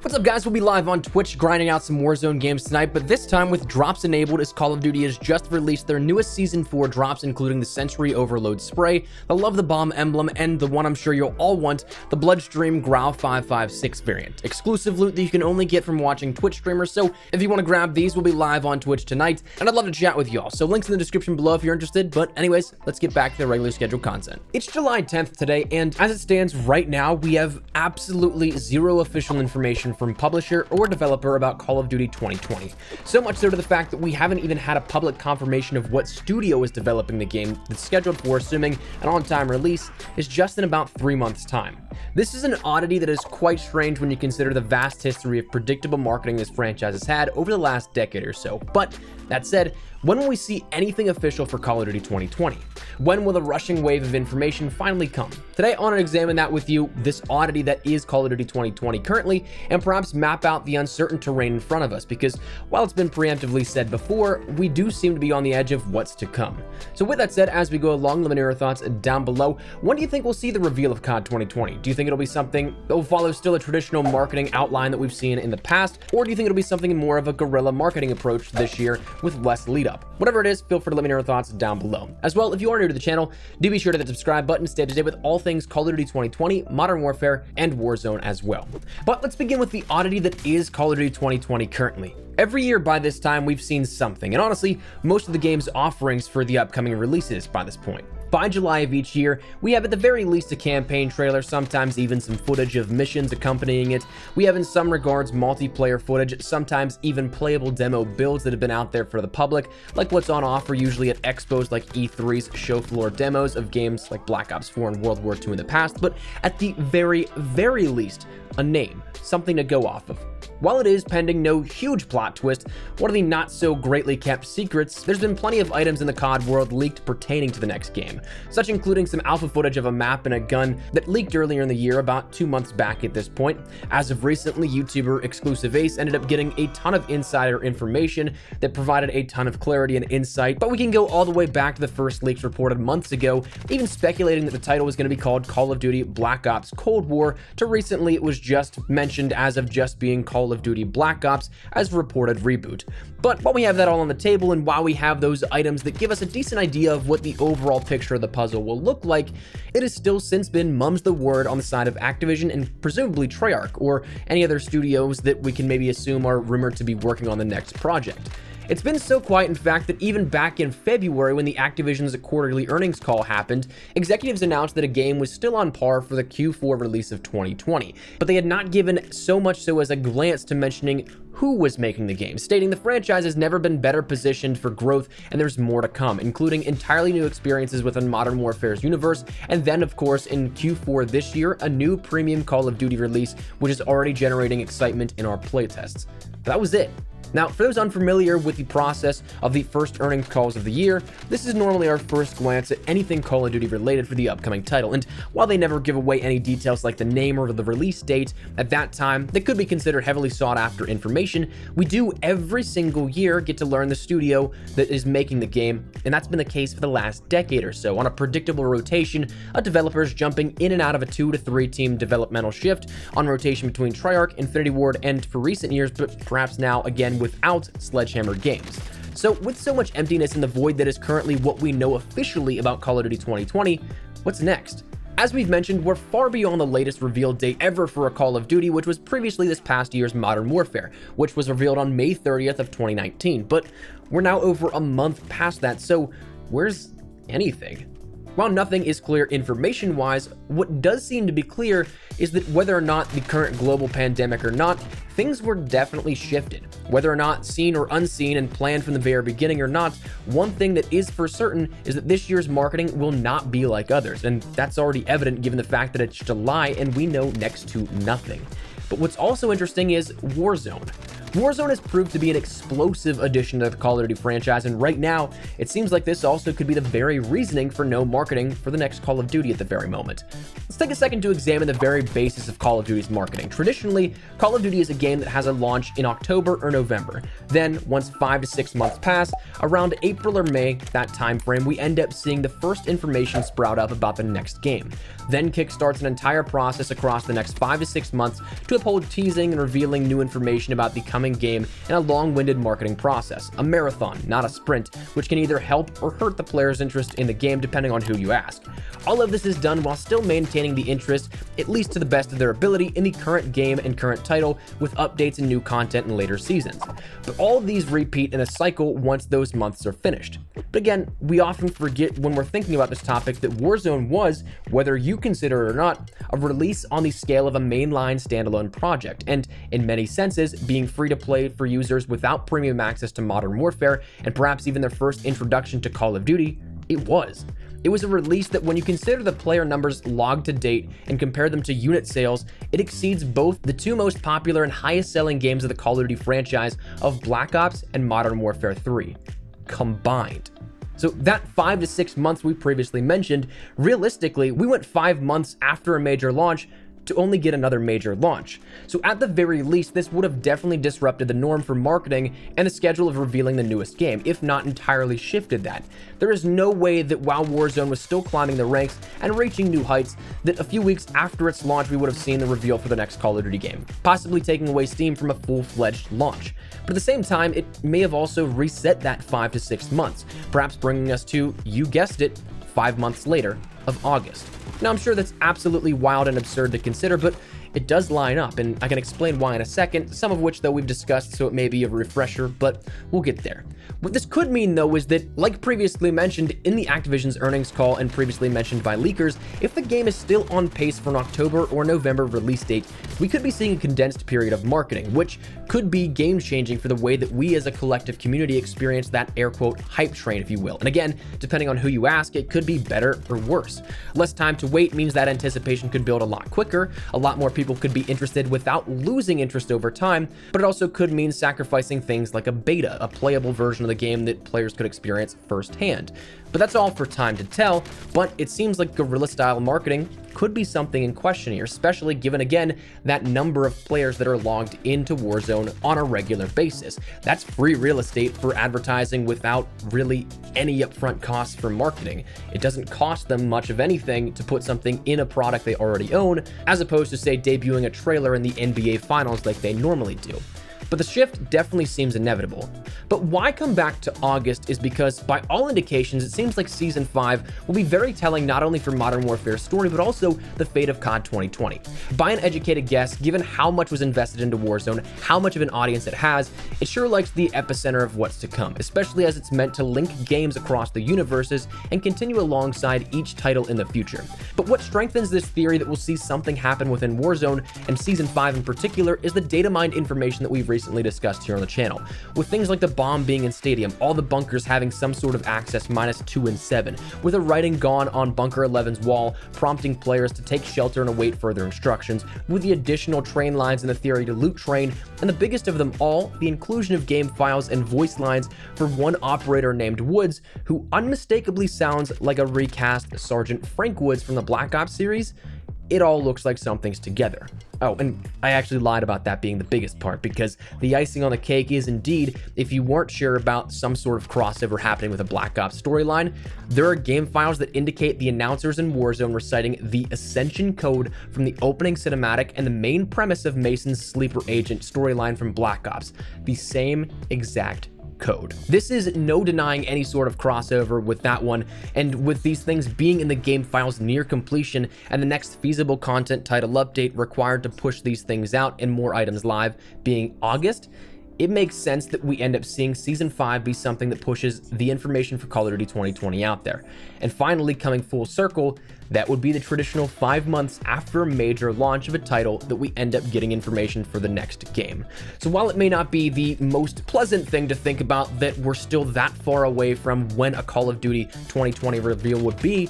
What's up, guys? We'll be live on Twitch grinding out some Warzone games tonight, but this time with drops enabled, as Call of Duty has just released their newest Season 4 drops, including the Sensory Overload Spray, the Love the Bomb emblem, and the one I'm sure you'll all want, the Bloodstream Grau 556 variant. Exclusive loot that you can only get from watching Twitch streamers, so if you want to grab these, we'll be live on Twitch tonight, and I'd love to chat with y'all, so links in the description below if you're interested, but anyways, let's get back to the regular scheduled content. It's July 10th today, and as it stands right now, we have absolutely zero official information from publisher or developer about Call of Duty 2020. So much so to the fact that we haven't even had a public confirmation of what studio is developing the game that's scheduled for, assuming an on-time release, is just in about 3 months' time. This is an oddity that is quite strange when you consider the vast history of predictable marketing this franchise has had over the last decade or so. But that said, when will we see anything official for Call of Duty 2020? When will the rushing wave of information finally come? Today, I want to examine that with you, this oddity that is Call of Duty 2020 currently, and perhaps map out the uncertain terrain in front of us, because while it's been preemptively said before, we do seem to be on the edge of what's to come. So with that said, as we go along, let me know your thoughts down below. When do you think we'll see the reveal of COD 2020? Do you think it'll be something that will follow still a traditional marketing outline that we've seen in the past, or do you think it'll be something more of a guerrilla marketing approach this year with less lead up? Whatever it is, feel free to let me know your thoughts down below. As well, if you are new to the channel, do be sure to hit the subscribe button to stay up to date with all things Call of Duty 2020, Modern Warfare, and Warzone as well. But let's begin with the oddity that is Call of Duty 2020 currently. Every year by this time, we've seen something, and honestly, most of the game's offerings for the upcoming releases by this point. By July of each year, we have at the very least a campaign trailer, sometimes even some footage of missions accompanying it. We have in some regards multiplayer footage, sometimes even playable demo builds that have been out there for the public, like what's on offer usually at expos like E3's show floor demos of games like Black Ops 4 and World War II in the past, but at the very least, a name, something to go off of. While it is pending no huge plot twist, one of the not so greatly kept secrets, there's been plenty of items in the COD world leaked pertaining to the next game, such including some alpha footage of a map and a gun that leaked earlier in the year, about 2 months back at this point. As of recently, YouTuber Exclusive Ace ended up getting a ton of insider information that provided a ton of clarity and insight, but we can go all the way back to the first leaks reported months ago, even speculating that the title was going to be called Call of Duty Black Ops Cold War, to recently it was just mentioned as of just being Call of Duty Black Ops as a reported reboot. But while we have that all on the table, and while we have those items that give us a decent idea of what the overall picture of the puzzle will look like, it has still since been mum's the word on the side of Activision and presumably Treyarch, or any other studios that we can maybe assume are rumored to be working on the next project. It's been so quiet, in fact, that even back in February, when the Activision's quarterly earnings call happened, executives announced that a game was still on par for the Q4 release of 2020, but they had not given so much so as a glance to mentioning who was making the game, stating the franchise has never been better positioned for growth and there's more to come, including entirely new experiences within Modern Warfare's universe, and then, of course, in Q4 this year, a new premium Call of Duty release, which is already generating excitement in our playtests. That was it. Now, for those unfamiliar with the process of the first earnings calls of the year, this is normally our first glance at anything Call of Duty related for the upcoming title, and while they never give away any details like the name or the release date, at that time, that could be considered heavily sought after information, we do every single year get to learn the studio that is making the game, and that's been the case for the last decade or so, on a predictable rotation of developers jumping in and out of a 2 to 3 team developmental shift on rotation between Treyarch, Infinity Ward, and for recent years, but perhaps now again without Sledgehammer Games. So with so much emptiness in the void that is currently what we know officially about Call of Duty 2020, what's next? As we've mentioned, we're far beyond the latest reveal date ever for a Call of Duty, which was previously this past year's Modern Warfare, which was revealed on May 30th of 2019, but we're now over a month past that, so where's anything? While nothing is clear information-wise, what does seem to be clear is that whether or not the current global pandemic or not, things were definitely shifted. Whether or not seen or unseen and planned from the very beginning or not, one thing that is for certain is that this year's marketing will not be like others, and that's already evident given the fact that it's July and we know next to nothing. But what's also interesting is Warzone. Warzone has proved to be an explosive addition to the Call of Duty franchise, and right now, it seems like this also could be the very reasoning for no marketing for the next Call of Duty at the very moment. Let's take a second to examine the very basis of Call of Duty's marketing. Traditionally, Call of Duty is a game that has a launch in October or November. Then, once 5 to 6 months pass, around April or May, that time frame, we end up seeing the first information sprout up about the next game. Then kickstarts an entire process across the next 5 to 6 months to uphold teasing and revealing new information about the coming game in a long-winded marketing process, a marathon, not a sprint, which can either help or hurt the player's interest in the game depending on who you ask. All of this is done while still maintaining the interest, at least to the best of their ability, in the current game and current title, with updates and new content in later seasons. But all of these repeat in a cycle once those months are finished. But again, we often forget when we're thinking about this topic that Warzone was, whether you consider it or not, a release on the scale of a mainline standalone project, and in many senses, being free to play for users without premium access to Modern Warfare, and perhaps even their first introduction to Call of Duty, it was. It was a release that when you consider the player numbers logged to date and compare them to unit sales, it exceeds both the two most popular and highest selling games of the Call of Duty franchise of Black Ops and Modern Warfare 3, combined. So that 5 to 6 months we previously mentioned, realistically, we went 5 months after a major launch to only get another major launch. So at the very least, this would have definitely disrupted the norm for marketing and the schedule of revealing the newest game, if not entirely shifted that. There is no way that while Warzone was still climbing the ranks and reaching new heights, that a few weeks after its launch we would have seen the reveal for the next Call of Duty game, possibly taking away steam from a full-fledged launch. But at the same time, it may have also reset that 5 to 6 months, perhaps bringing us to, you guessed it, 5 months later of August. Now, I'm sure that's absolutely wild and absurd to consider, but it does line up, and I can explain why in a second, some of which, though, we've discussed, so it may be a refresher, but we'll get there. What this could mean, though, is that, like previously mentioned in the Activision's earnings call and previously mentioned by leakers, if the game is still on pace for an October or November release date, we could be seeing a condensed period of marketing, which could be game-changing for the way that we as a collective community experience that air-quote hype train, if you will. And again, depending on who you ask, it could be better or worse. Less time to wait means that anticipation could build a lot quicker, a lot more people could be interested without losing interest over time, but it also could mean sacrificing things like a beta, a playable version of the game that players could experience firsthand. But that's all for time to tell, but it seems like guerrilla-style marketing could be something in question here, especially given, again, that number of players that are logged into Warzone on a regular basis. That's free real estate for advertising without really any upfront costs for marketing. It doesn't cost them much of anything to put something in a product they already own, as opposed to, say, debuting a trailer in the NBA Finals like they normally do. But the shift definitely seems inevitable. But why come back to August is because, by all indications, it seems like Season 5 will be very telling not only for Modern Warfare's story, but also the fate of COD 2020. By an educated guess, given how much was invested into Warzone, how much of an audience it has, it sure likes the epicenter of what's to come, especially as it's meant to link games across the universes and continue alongside each title in the future. But what strengthens this theory that we'll see something happen within Warzone, and Season 5 in particular, is the data mined information that we've recently discussed here on the channel. With things like the bomb being in Stadium, all the bunkers having some sort of access -2 and 7, with a writing gone on Bunker 11's wall, prompting players to take shelter and await further instructions, with the additional train lines in the theory to loot train, and the biggest of them all, the inclusion of game files and voice lines for one operator named Woods, who unmistakably sounds like a recast Sergeant Frank Woods from the Black Ops series. It all looks like something's together. Oh, and I actually lied about that being the biggest part, because the icing on the cake is indeed, if you weren't sure about some sort of crossover happening with a Black Ops storyline, there are game files that indicate the announcers in Warzone reciting the Ascension code from the opening cinematic and the main premise of Mason's Sleeper Agent storyline from Black Ops. The same exact code. This is no denying any sort of crossover with that one, and with these things being in the game files near completion and the next feasible content title update required to push these things out and more items live being August, it makes sense that we end up seeing Season 5 be something that pushes the information for Call of Duty 2020 out there. And finally, coming full circle, that would be the traditional 5 months after a major launch of a title that we end up getting information for the next game. So while it may not be the most pleasant thing to think about that we're still that far away from when a Call of Duty 2020 reveal would be,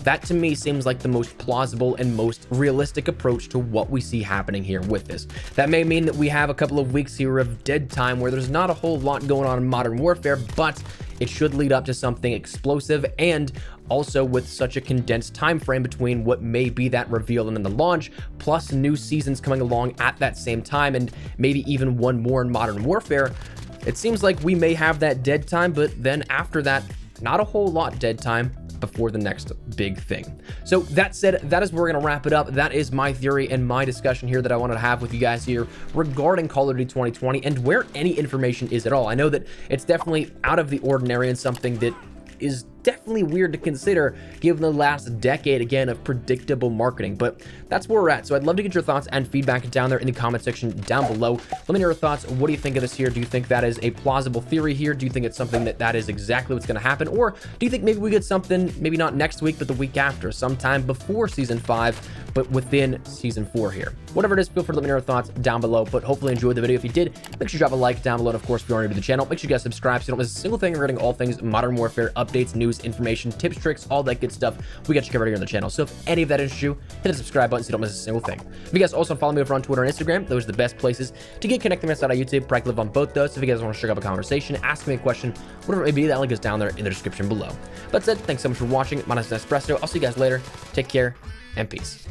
That to me seems like the most plausible and most realistic approach to what we see happening here with this. That may mean that we have a couple of weeks here of dead time where there's not a whole lot going on in Modern Warfare, but it should lead up to something explosive, and also with such a condensed time frame between what may be that reveal and then the launch, plus new seasons coming along at that same time, and maybe even one more in Modern Warfare, it seems like we may have that dead time, but then after that, not a whole lot dead time before the next big thing. So that said, that is where we're going to wrap it up. That is my theory and my discussion here that I wanted to have with you guys here regarding Call of Duty 2020 and where any information is at all. I know that it's definitely out of the ordinary and something that is definitely weird to consider given the last decade again of predictable marketing, but that's where we're at. So I'd love to get your thoughts and feedback down there in the comment section down below. Let me know your thoughts. What do you think of this here? Do you think that is a plausible theory here? Do you think it's something that is exactly what's going to happen, or do you think maybe we get something maybe not next week but the week after, sometime before season 5 but within season 4 here? Whatever it is, feel free to let me know your thoughts down below, but hopefully enjoyed the video. If you did, make sure you drop a like down below, and of course if you're new to the channel, make sure you guys subscribe so you don't miss a single thing regarding all things Modern Warfare updates, news, information, tips, tricks, all that good stuff. We got you covered here on the channel. So if any of that interests you, hit the subscribe button so you don't miss a single thing. If you guys also follow me over on Twitter and Instagram, those are the best places to get connected with us out of YouTube. Probably live on both those. So if you guys want to strike up a conversation, ask me a question, whatever it may be, that link is down there in the description below. That said, thanks so much for watching. My name is Espresso. I'll see you guys later. Take care and peace.